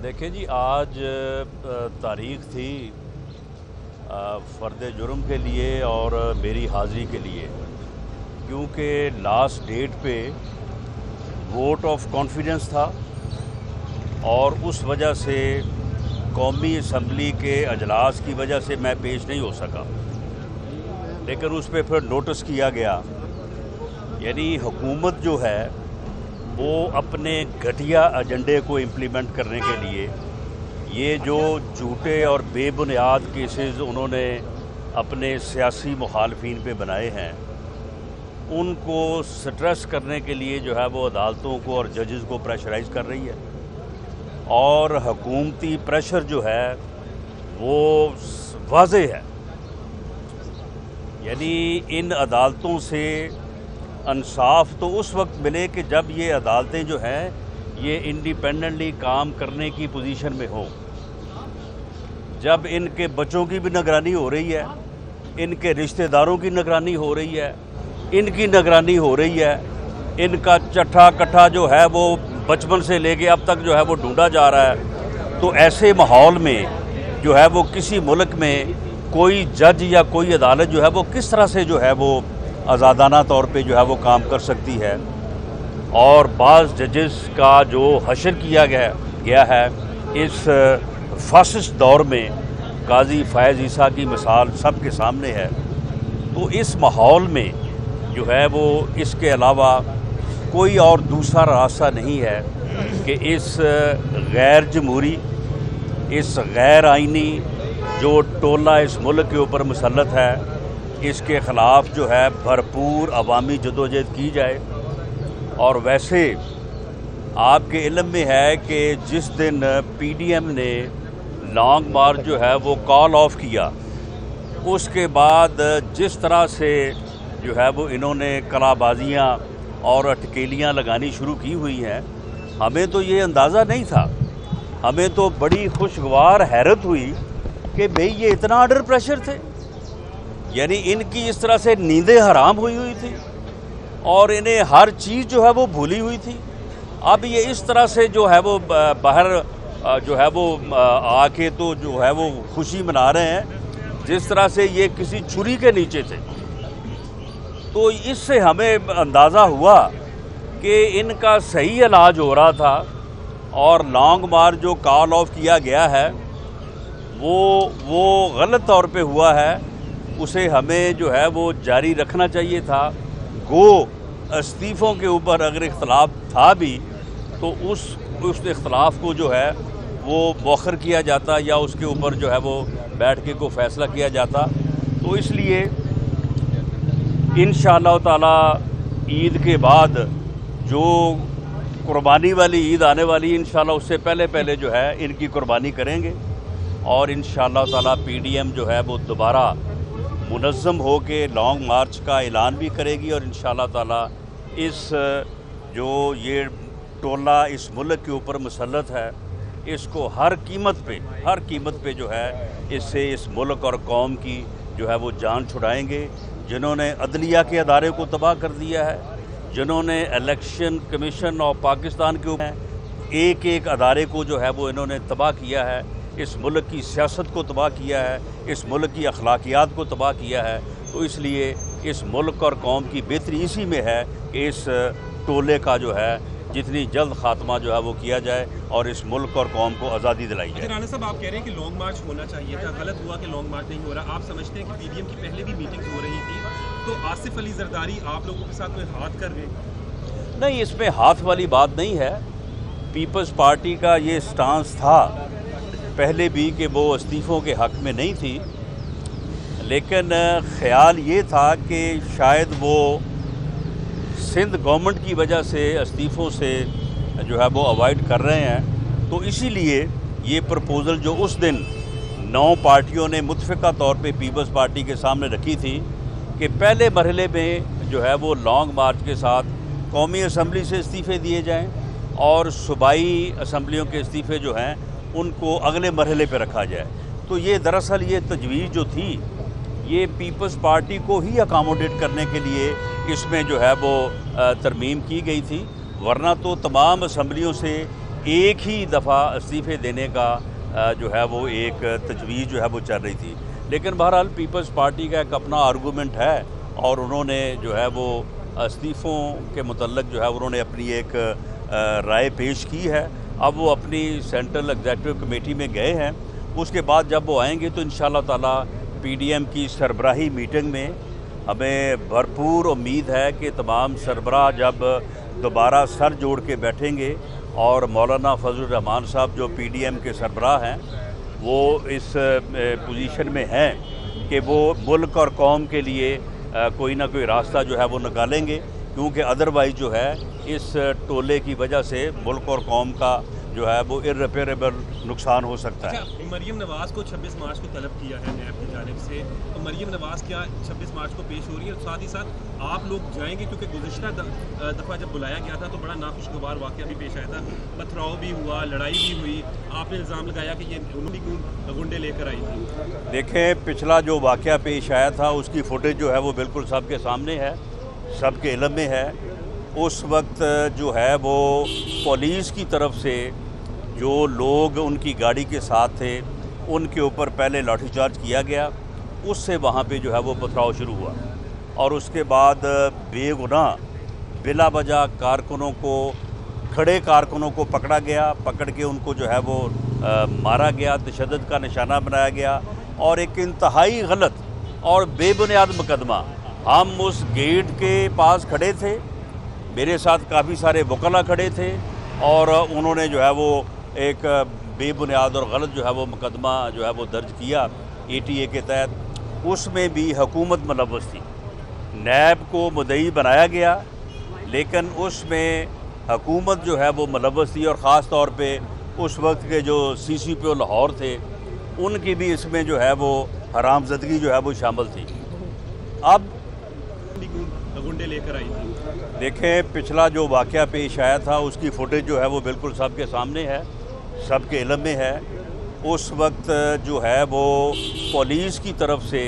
देखें जी, आज तारीख थी फ़र्द जुर्म के लिए और मेरी हाज़िरी के लिए, क्योंकि लास्ट डेट पे वोट ऑफ कॉन्फिडेंस था और उस वजह से कौमी असम्बली के अजलास की वजह से मैं पेश नहीं हो सका। लेकिन उस पर फिर नोटिस किया गया, यानी हुकूमत जो है वो अपने घटिया एजेंडे को इम्प्लीमेंट करने के लिए ये जो झूठे और बेबुनियाद केसेस उन्होंने अपने सियासी मुखालफिन पे बनाए हैं, उनको स्ट्रेस करने के लिए जो है वो अदालतों को और जजेस को प्रेशराइज कर रही है। और हुकूमती प्रेशर जो है वो वाज़े है, यानी इन अदालतों से इंसाफ तो उस वक्त मिले कि जब ये अदालतें जो हैं ये इंडिपेंडेंटली काम करने की पोजीशन में हो, जब इनके बच्चों की भी निगरानी हो रही है, इनके रिश्तेदारों की निगरानी हो रही है, इनकी निगरानी हो रही है, इनका चट्ठा कट्ठा जो है वो बचपन से लेके अब तक जो है वो ढूंढा जा रहा है। तो ऐसे माहौल में जो है वो किसी मुल्क में कोई जज या कोई अदालत जो है वो किस तरह से जो है वो आज़ादाना तौर पे जो है वो काम कर सकती है। और बाज़ जजेस का जो हशर किया गया है इस फासिस्ट दौर में, काजी फ़ैज़ ईसा की मिसाल सब के सामने है। तो इस माहौल में जो है वो इसके अलावा कोई और दूसरा रास्ता नहीं है कि इस गैर जमहूरी, इस गैर आइनी जो टोला इस मुल्क के ऊपर मुसल्लत है, इसके ख़िलाफ़ जो है भरपूर अवामी जदोजहद की जाए। और वैसे आपके इल्म में है कि जिस दिन PDM ने लॉन्ग मार्च जो है वो कॉल ऑफ किया, उसके बाद जिस तरह से जो है वो इन्होंने कलाबाजियाँ और अटकेलियाँ लगानी शुरू की हुई हैं, हमें तो ये अंदाज़ा नहीं था। हमें तो बड़ी खुशगवार हैरत हुई कि भाई ये इतना अंडर प्रेशर थे, यानी इनकी इस तरह से नींदें हराम हुई थी और इन्हें हर चीज़ जो है वो भूली हुई थी। अब ये इस तरह से जो है वो बाहर जो है वो आके तो जो है वो खुशी मना रहे हैं जिस तरह से ये किसी छुरी के नीचे थे। तो इससे हमें अंदाज़ा हुआ कि इनका सही इलाज हो रहा था और लॉन्ग मार्च जो कॉल ऑफ किया गया है वो गलत तौर पे हुआ है। उसे हमें जो है वो जारी रखना चाहिए था। गो इस्तीफ़ों के ऊपर अगर इख्तलाफ था भी तो उस इख्तलाफ को जो है वो मौखर किया जाता या उसके ऊपर जो है वो बैठ के को फ़ैसला किया जाता। तो इसलिए इंशाअल्लाह ताला ईद के बाद जो कुर्बानी वाली ईद आने वाली, इंशाअल्लाह उससे पहले जो है इनकी कुर्बानी करेंगे और इंशाअल्लाह ताला PDM जो है वो दोबारा मुनज़्ज़म हो के लॉन्ग मार्च का ऐलान भी करेगी और इंशाअल्लाह ताला इस जो ये टोला इस मुल्क के ऊपर मुसल्लत है, इसको हर कीमत पे जो है इससे इस मुल्क और कौम की जो है वो जान छुड़ाएंगे। जिन्होंने अदलिया के अदारे को तबाह कर दिया है, जिन्होंने इलेक्शन कमीशन ऑफ पाकिस्तान के ऊपर एक अदारे को जो है वो इन्होंने तबाह किया है, इस मुल्क की सियासत को तबाह किया है, इस मुल्क की अखलाकियात को तबाह किया है। तो इसलिए इस मुल्क और कौम की बेहतरी इसी में है कि इस टोले का जो है जितनी जल्द खात्मा जो है वो किया जाए और इस मुल्क और कौम को आज़ादी दिलाई जाए। राना साहब, आप कह रहे हैं कि लॉन्ग मार्च होना चाहिए था, गलत हुआ कि लॉन्ग मार्च नहीं हो रहा। आप समझते हैं कि PDM की पहले भी मीटिंग्स हो रही थी, तो आसिफ अली जरदारी आप लोगों के साथ कोई हाथ कर रहे हैं? नहीं, इसमें हाथ वाली बात नहीं है। पीपल्स पार्टी का ये स्टांस था पहले भी कि वो इस्तीफ़ों के हक़ में नहीं थी, लेकिन ख़्याल ये था कि शायद वो सिंध गवर्नमेंट की वजह से इस्तीफ़ों से जो है वो अवॉइड कर रहे हैं। तो इसीलिए ये प्रपोज़ल जो उस दिन 9 पार्टियों ने मुत्फ़िक़ा तौर पे पीपल्स पार्टी के सामने रखी थी कि पहले मरहले में जो है वो लॉन्ग मार्च के साथ कौमी असम्बली से इस्तीफ़े दिए जाएं और सूबाई असम्बलियों के इस्तीफ़े जो हैं उनको अगले मरहले पे रखा जाए। तो ये दरअसल ये तजवीज़ जो थी ये पीपल्स पार्टी को ही अकामोडेट करने के लिए इसमें जो है वो तरमीम की गई थी, वरना तो तमाम असम्बलियों से ایک ہی دفعہ استعفے دینے کا جو ہے وہ ایک تجویز جو ہے وہ چل رہی تھی، لیکن بہرحال پیپلز پارٹی کا ایک اپنا آرگومنٹ ہے اور انہوں نے جو ہے وہ استعفوں کے متعلق جو ہے انہوں نے اپنی ایک رائے پیش کی ہے۔ اب وہ اپنی سینٹرل ایگزیکٹو کمیٹی میں گئے ہیں، اس کے بعد جب وہ آئیں گے تو انشاءاللہ تعالی پی ڈی ایم کی سربراہی میٹنگ میں ہمیں بھرپور امید ہے کہ تمام سربراہ جب دوبارہ سر جوڑ کے بیٹھیں گے اور مولانا فضل الرحمان صاحب جو پی ڈی ایم کے سربراہ ہیں وہ اس پوزیشن میں ہیں کہ وہ ملک اور قوم کے لیے کوئی نہ کوئی راستہ جو ہے وہ نکالیں گے، کیونکہ ادروائز جو ہے اس ٹولے کی وجہ سے ملک اور قوم کا جو ہے وہ ارریپیریبل نقصان ہو سکتا ہے۔ مریم نواز کو 26 مارچ کو طلب کیا ہے نیب کی جانب سے، تو مریم نواز کیا 26 مارچ کو پیش ہو رہی ہے؟ اور ساتھ ہی ساتھ آپ لوگ جائیں گے، کیونکہ گزشتہ دفعہ جب بلایا گیا تھا تو بڑا ناخوشگوار واقعہ بھی پیش آیا تھا، پتھراؤ بھی ہوا، لڑائی بھی ہوئی، آپ نے الزام لگایا کہ یہ انہوں نے گنڈے لے کر آئی تھی۔ دیکھیں پچھلا جو واقعہ پیش آیا تھا اس کی فوٹیج جو ہے وہ بالکل سب کے سامنے ہے، سب کے علم میں ہے۔ اس وقت جو ہے وہ پولیس کی طرف سے جو لوگ ان کی گاڑی کے ساتھ تھے ان کے اوپر پہلے لاٹھی چارج کیا گیا، اس سے وہاں پہ جو ہے وہ پتھراؤ شروع ہوا اور اس کے بعد بے گناہ بلا وجہ کارکنوں کو، کھڑے کارکنوں کو پکڑا گیا، پکڑ کے ان کو جو ہے وہ مارا گیا، تشدد کا نشانہ بنایا گیا اور ایک انتہائی غلط اور بے بنیاد مقدمہ۔ ہم اس گیٹ کے پاس کھڑے تھے، میرے ساتھ کافی سارے وکلاء کھڑے تھے اور انہوں نے جو ہے وہ ایک بے بنیاد اور غلط جو ہے وہ مقدمہ جو ہے وہ درج کیا اے ٹی اے کے تحت۔ اس میں بھی حکومت ملوث تھی، نیب کو مدعی بنایا گیا لیکن اس میں حکومت جو ہے وہ ملوث تھی، اور خاص طور پہ اس وقت کے جو سی سی پی او لاہور تھے ان کی بھی اس میں جو ہے وہ حرام زدگی جو ہے وہ شامل تھی۔ اب گنڈے لے کر آئی تھی۔ دیکھیں پچھلا جو واقعہ پیش آیا تھا اس کی فوٹیج جو ہے وہ بالکل سب کے سامنے ہے، سب کے علم میں ہے۔ اس وقت جو ہے وہ پولیس کی طرف سے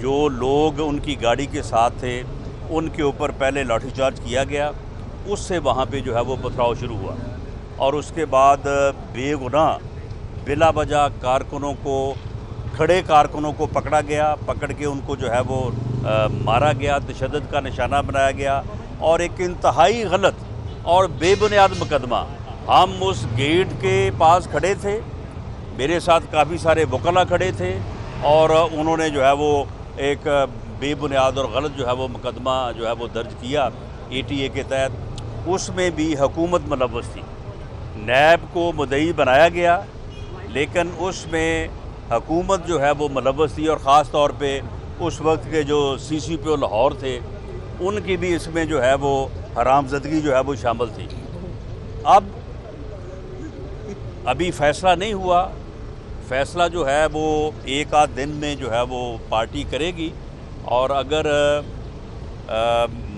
جو لوگ ان کی گاڑی کے ساتھ تھے ان کے اوپر پہلے لاٹھی چارج کیا گیا، اس سے وہاں پہ جو ہے وہ پتھراؤ شروع ہوا اور اس کے بعد بے گناہ بلا وجہ کارکنوں کو، کھڑے کارکنوں کو پکڑا گیا، پکڑ کے ان کو جو ہے وہ مارا گیا، تشدد کا نشانہ بنایا گیا اور ایک انتہائی غلط اور بے بنیاد مقدمہ۔ ہم اس گیٹ کے پاس کھڑے تھے، میرے ساتھ کافی سارے وکلاء کھڑے تھے اور انہوں نے جو ہے وہ ایک بے بنیاد اور غلط جو ہے وہ مقدمہ جو ہے وہ درج کیا اے ٹی اے کے تحت۔ اس میں بھی حکومت ملوث تھی، نیب کو مدعی بنایا گیا لیکن اس میں حکومت جو ہے وہ ملوث تھی، اور خاص طور پہ اس وقت کے جو سی سی پی او لاہور تھے ان کی بھی اس میں جو ہے وہ حرام زدگی جو ہے وہ شامل تھی۔ اب ابھی فیصلہ نہیں ہوا، فیصلہ جو ہے وہ ایک آدھ دن میں جو ہے وہ پارٹی کرے گی، اور اگر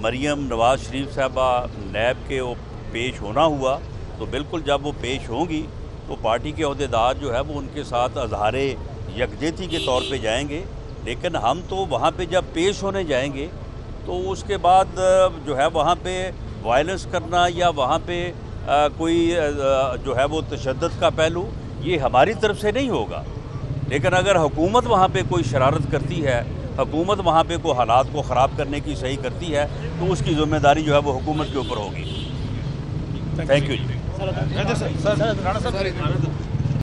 مریم نواز شریف صاحبہ نیب کے پیش ہونا ہوا تو بالکل جب وہ پیش ہوں گی تو پارٹی کے عہدیدار جو ہے وہ ان کے ساتھ اظہار یکجہتی کے طور پہ جائیں گے، لیکن ہم تو وہاں پہ جب پیش ہونے جائیں گے تو اس کے بعد جو ہے وہاں پہ وائلنس کرنا یا وہاں پہ کوئی جو ہے وہ تشدد کا پہلو یہ ہماری طرف سے نہیں ہوگا، لیکن اگر حکومت وہاں پہ کوئی شرارت کرتی ہے، حکومت وہاں پہ کوئی حالات کو خراب کرنے کی صحیح کرتی ہے تو اس کی ذمہ داری جو ہے وہ حکومت کے اوپر ہوگی۔ Thank you G.